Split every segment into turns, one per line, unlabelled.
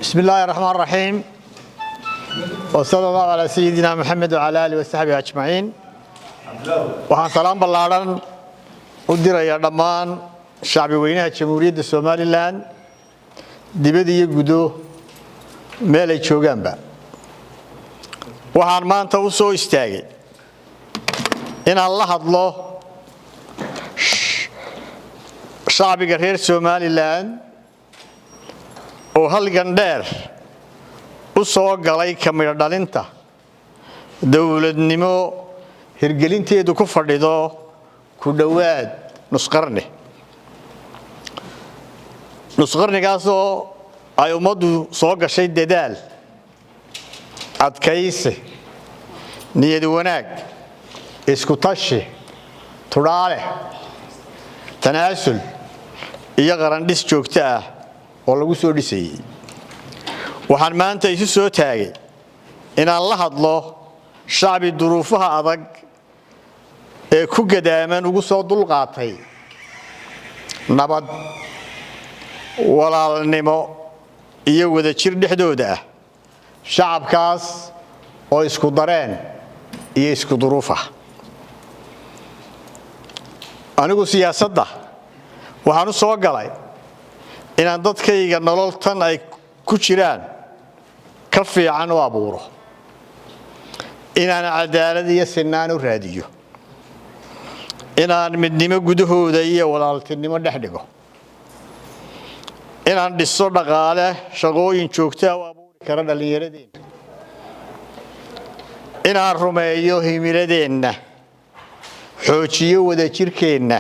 بسم الله الرحمن الرحيم وصلى الله على سيدنا محمد وعلى آله وصحبه أجمعين waxaan salaam ballaaran u dirayaa dhammaan shacbi weynaha Jamhuuriyadda Soomaaliland dibadda iyo gudo meel ay joogaanba waxaan maanta u soo istaagay inaan la hadlo shacbiga reer Soomaaliland oo halgan dheer u soo galay kamid dhalinta dawladnimo hirgelinteedu ku fadhido ku dhawaad nusqarnigaas oo ay ummadu soo gashay dadaal adkaysi niyad wanaag isku tashi turaale tanaasul iyo qarandhis joogto ah oo lagu soo dhisay waxaan maanta isu soo taagay inaan la hadlo shacbi duruufaha adag ee ku gadaaman ugu soo dulqaatay nabad walaalnimo iyo wada jir dhexdooda ah shacabkaas oo isku dareen iyo isku duruufa anigu siyaasadda waxaan u soo galay inaan dadkayga nolol tan ay ku jiraan ka fiican u abuuro inaan cadaalad iyo sinaan u raadiyo inaan midnimo gudahooda iyo walaaltinimo dhex dhigo inaan dhiso dhaqaale shaqooyin joogto ah u abuuri kara dhalinyaradeenna inaan rumeeyo himiladeenna xoojiyo wada jirkeenna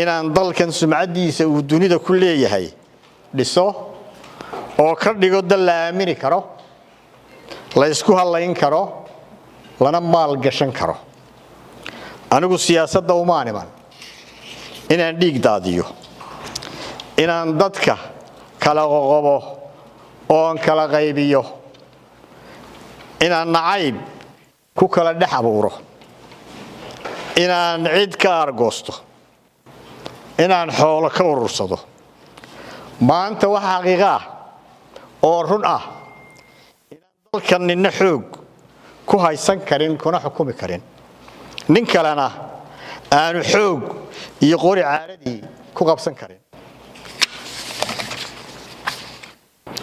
inaan dalkan sumcadiisa uu dunida ku leeyahay dhiso oo ka dhigo dal la aamini karo la isku halayn karo lana maal gashan karo anigu siyaasadda uma animan inaan dhiig daadiyo inaan dadka kala qoqobo oo kala qaybiyo inaan nacayb ku kala dhex abuuro inaan cid ka argoosto inaan xoolo ka urursado maanta waxa xaqiiqo ah oo run ah inaan dalkan ninna xoog ku haysan karin kuna xukumi karin nin kalena aanu xoog iyo qori caaradii ku qabsan karin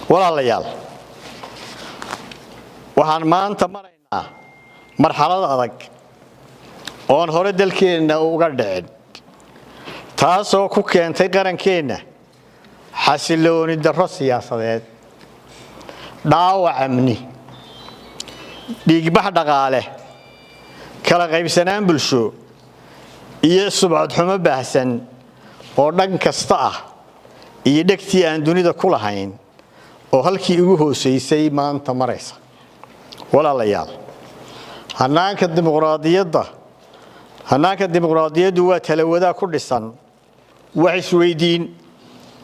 walaalayaal waxaan maanta maraynaa marxalad adag oon hore dalkeenna uga dhicin taasoo ku keentay qarankeenna xasilooni darro siyaasadeed dhaawac amni dhiigbax dhaqaale kala qaybsanaan bulsho iyo subcad xumo baahsan oo dhan kasta ah iyo dhegtii aan dunida ku lahayn oo halkii ugu hooseysay maanta maraysa walaalayaal hannaanka dimuqraadiyaddu waa talawadaa ku dhisan wax isweydiin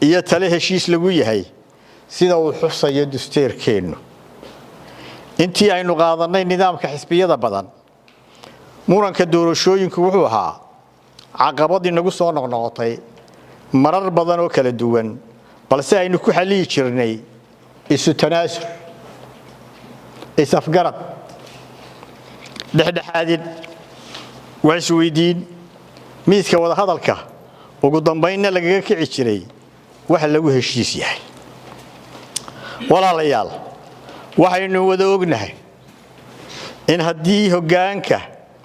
iyo tale heshiis lagu yahay sida uu xusayo dastuurkeennu intii aynu qaadanay nidaamka xisbiyada badan muranka doorashooyinku wuxuu ahaa caqabadii nagu soo noqnoqotay marar badan oo kala duwan balse aynu ku xalliyi jirnay isu tanaasul isafgarad dhexdhexaadin wax isweydiin miiska wada hadalka ugu dambeynna lagaga kici jiray waxa lagu heshiis yahay walaalayaal waxaynu wada ognahay in haddii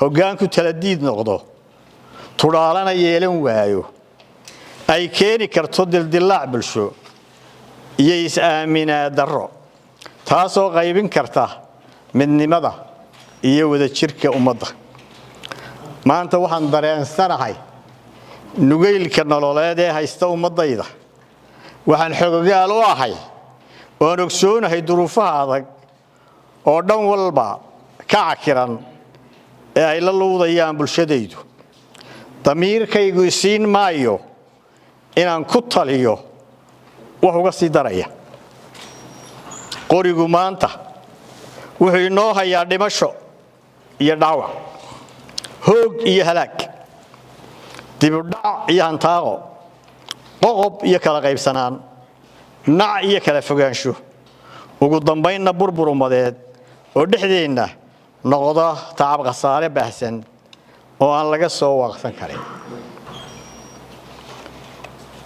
hoggaanku taladiid noqdo tudhaalana yeelan waayo ay keeni karto dildillaac bulsho iyo is-aaminaad darro taasoo qaybin karta midnimada iyo wada jirka ummadda maanta waxaan dareensanahay nugaylka nololeed ee haysta ummadayda waxaan xogogaal u ahay oon ogsoonahay duruufaha adag oo dhan walba ka cakiran ee ay la luudayaan bulshadaydu damiirkaygu isiin maayo inaan ku taliyo wax uga sii daraya qorigu maanta wuxuu inoo hayaa dhimasho iyo dhaawac hoog iyo halaag dib u dhac iyo hantaaqo qoqob iyo kala qaybsanaan nac iyo kala fogaansho ugu dambaynna burbur umadeed oo dhexdeena noqdo tacab khasaare baahsan oo aan laga soo waaqsan karin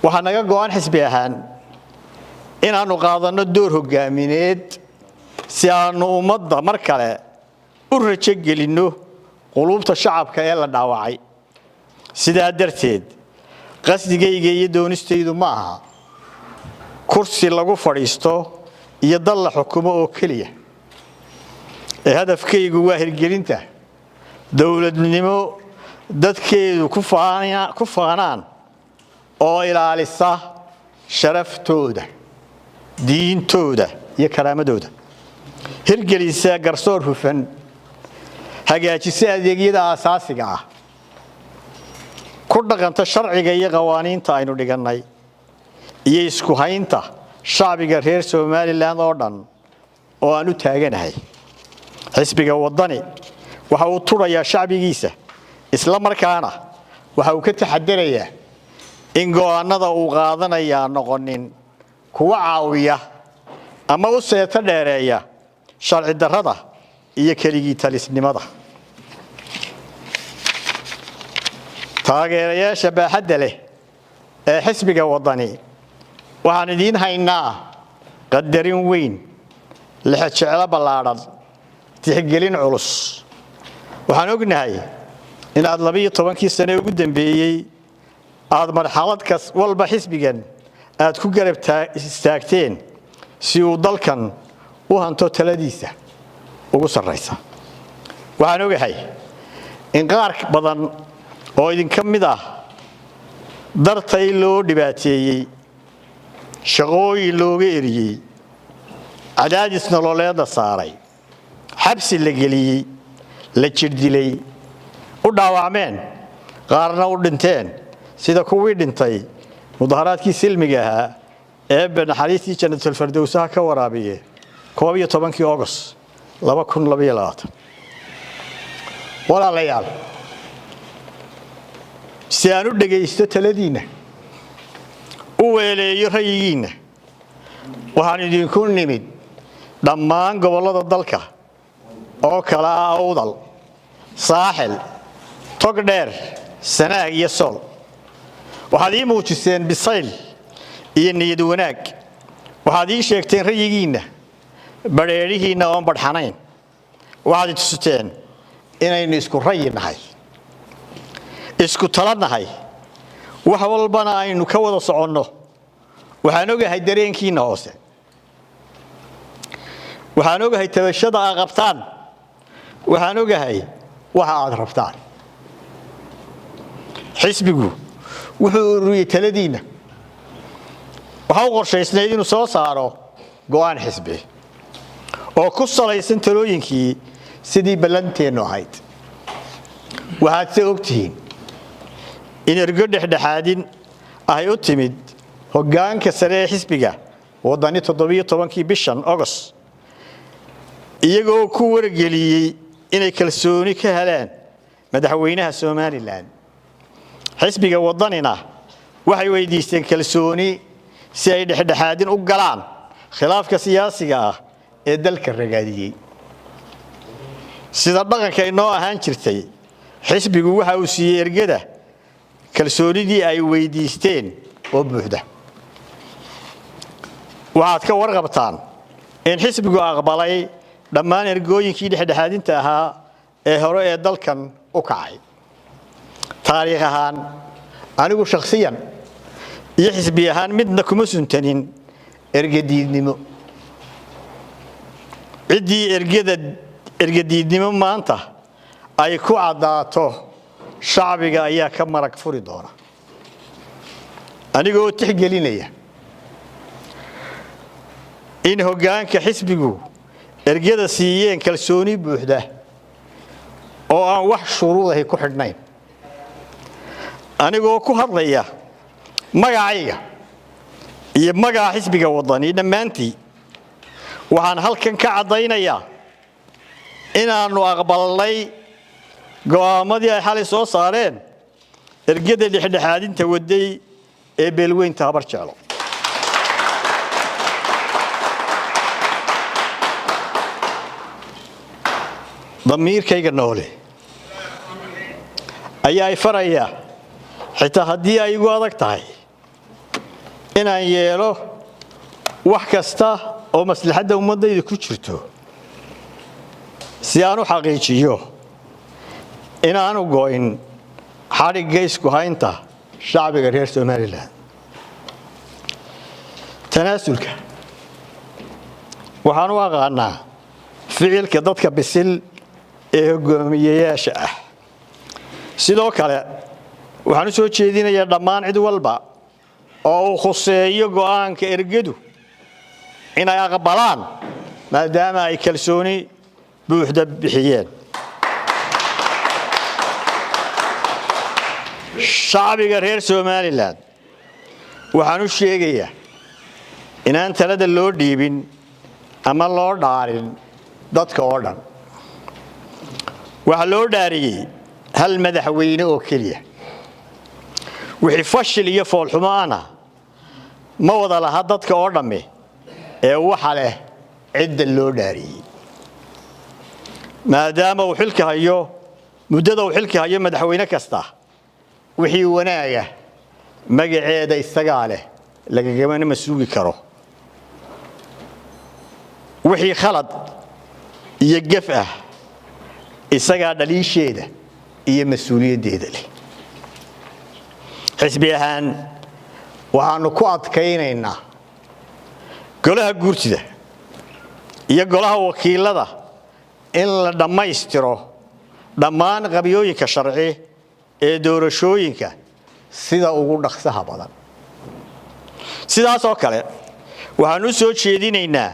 waxa naga go'an xisbi ahaan inaanu qaadano door hogaamineed si aanu ummadda mar kale u rajo gelino qulubta shacabka ee la dhaawacay sidaa darteed qasdigayga iyo doonistaydu ma aha kursi lagu fadhiisto iyo dal la xukumo oo kaliya hadafkaygu waa hirgelinta dawladnimo dadkeedu ku faanaan oo ilaalisa sharaftooda diintooda iyo karaamadooda hirgelisa garsoor hufan hagaajisa adeegyada aasaasiga ah ku dhaqanta sharciga iyo qawaaniinta aynu dhiganay iyo isku haynta shacbiga reer Soomaaliland oo dhan oo aanu taaganahay xisbiga wadani waxa uu turayaa shacbigiisa isla markaana waxa uu ka taxadarayaa in go'aanada uu qaadanaya noqonin kuwa caawiya ama u seeta dheereeya sharci darrada iyo keligii talisnimada taageerayaasha baaxadda leh ee xisbiga wadani waxaan idiin haynaa qadarin weyn la jecel ballaaran tixgelin culus waxaan ognahay in aad 12 sano ugu dambeeyay aad marxalad kas walba xisbigan aad ku garab istaagteen si uu dalkan u hanto taladiisa ugu sarreysa waxaan ogahay in qaar badan oo idin ka mid ah dartay loo dhibaateeyay shaqooyin looga eriyay cadaadis nololeed saaray xabsi la geliyay la jirdilay u dhaawacmeen qaarna u dhinteen sida kuwii dhintay mudaharaadkii silmiga ahaa ee naxariistii jannatul firdawsaha ka waraabiyay 12 August 2022 walaalayaal si aanu dhageysto taladiina u weeleeyo rayigiina waxaan idinku nimid dhammaan gobolada dalka oo kala ah Awdal Saaxil Togdheer Sanaag iyo Sool waxaad ii muujiseen bisayl iyo niyad wanaag waxaad ii sheegteen rayigiina bareerihiina oo badhanayn waxaad tusteen inaynu isku rayinahay isku talanahay wax walbana aynu ka wada soconno waxaan ogahay dareenkiina hoose waxaan ogahay tabashada aad qabtaan waxaan ogahay waxa aad rabtaan xisbigu wuxuu ururiyay taladiina waxa uu qorshaysnay inuu soo saaro go'aan xisbi oo ku salaysan talooyinkii sidii ballanteenu ahayd waxaad se ogtihiin in ergo dhexdhexaadin ay u timid hoggaanka sare ee xisbiga wadani 17 bishan August iyagoo ku wargeliyay inay kalsooni ka helaan madaxweynaha Soomaaliland xisbiga wadanina waxay weydiisteen kalsooni si ay dhexdhexaadin u galaan khilaafka siyaasiga ah ee dalka ragaadiyay sida dhaqanka inoo ahaan jirtay xisbigu waxa uu siiyay ergada kalsoonidii ay weydiisteen oo buuxda waxaad ka warqabtaan in xisbigu aqbalay dhammaan ergooyinkii dhexdhexaadinta ahaa ee hore ee dalkan u kacay taariikh ahaan anigu shakhsiyan iyo xisbi ahaan midna kuma suntanin ergadiidnimo cidii ergadiidnimo maanta ay ku cadaato shacbiga ayaa ka marag furi doona anigoo tixgelinaya in hoggaanka xisbigu ergada siiyeen kalsooni buuxda oo aan wax shuruud ah ku xidhnayn anigoo ku hadlaya magacayga iyo magaca xisbiga wadani dhamaantii waxaan halkan ka cadaynayaa inaanu aqbalnay go'aamadii ay xalay soo saareen ergada dhexdhexaadinta waday ee beelweynta habar jeclo damiirkayga noole ayaa ay faraya xitaa haddii ay igu adag tahay inaan yeelo wax kasta oo maslaxadda ummadayda ku jirto si aan u xaqiijiyo inaanu go'in xadhigga isku haynta shacbiga reer Somaliland tanaasulka waxaan u aqaanaa ficilka dadka bisil ee hogaamiyayaasha ah sidoo kale waxaan soo jeedinayaa dhammaan cid walba oo uu khuseeyo go'aanka ergadu inay aqbalaan maadaama ay kalsooni buuxda bixiyeen shacbiga reer Somaliland waxaan u sheegayaa inaan talada loo dhiibin ama loo dhaarin dadka oo dhan waxa loo dhaariyay hal madaxweyne oo kaliya wixii fashil iyo foolxumo ana ma wada laha dadka oo dhamme ee waxa leh cid loo dhaariyay maadaama uu xilka hayo muddada uu xilka hayo madaxweyne kasta wixii wanaaga magaceeda isaga leh lagagama masuugi karo wixii khalad iyo gaf ah isaga dhaliisheeda iyo mas'uuliyadeeda leh xisbi ahaan waxaanu ku adkaynaynaa golaha guurtida iyo golaha wakiilada in la dhammaystiro dhammaan qabyooyinka sharci ee doorashooyinka sida ugu dhaqsaha badan sidaas oo kale waxaanu soo jeedinaynaa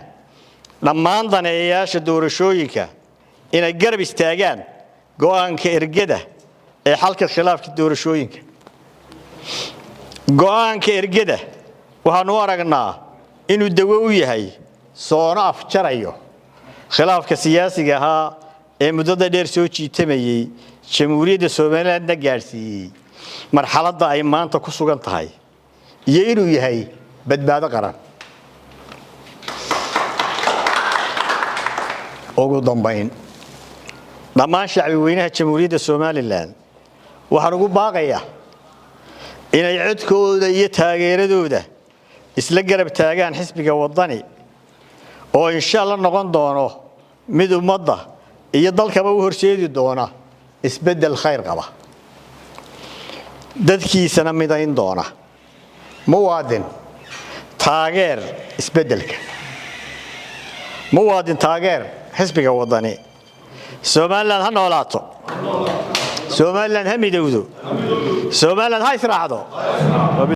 dhammaan daneeyayaasha doorashooyinka inay garab istaagaan go'aanka ergada ee xalka khilaafka doorashooyinka go'aanka ergada waxaanu aragnaa inuu dawo u yahay soona afjarayo khilaafka siyaasiga ahaa ee muddada dheer soo jiitamayay jamhuuriyadda Soomaaliland gaarsiiyay marxaladda ay maanta ku sugan tahay iyo inuu yahay badbaado qaran ugu dambayn dhammaan shacbi weynaha jamhuuriyadda Soomaaliland waxaan ugu baaqayaa inay codkooda iyo taageeradooda isla garab taagaan xisbiga wadani oo insha Allah noqon doono mid ummadda iyo dalkaba u horseedi doona isbedel khayr qaba dadkiisana midayn doona muwaadin taageer isbedelka muwaadin taageer xisbiga wadani Somaliland ha noolaato Somaliland ha midowdo Somaliland ha israacdo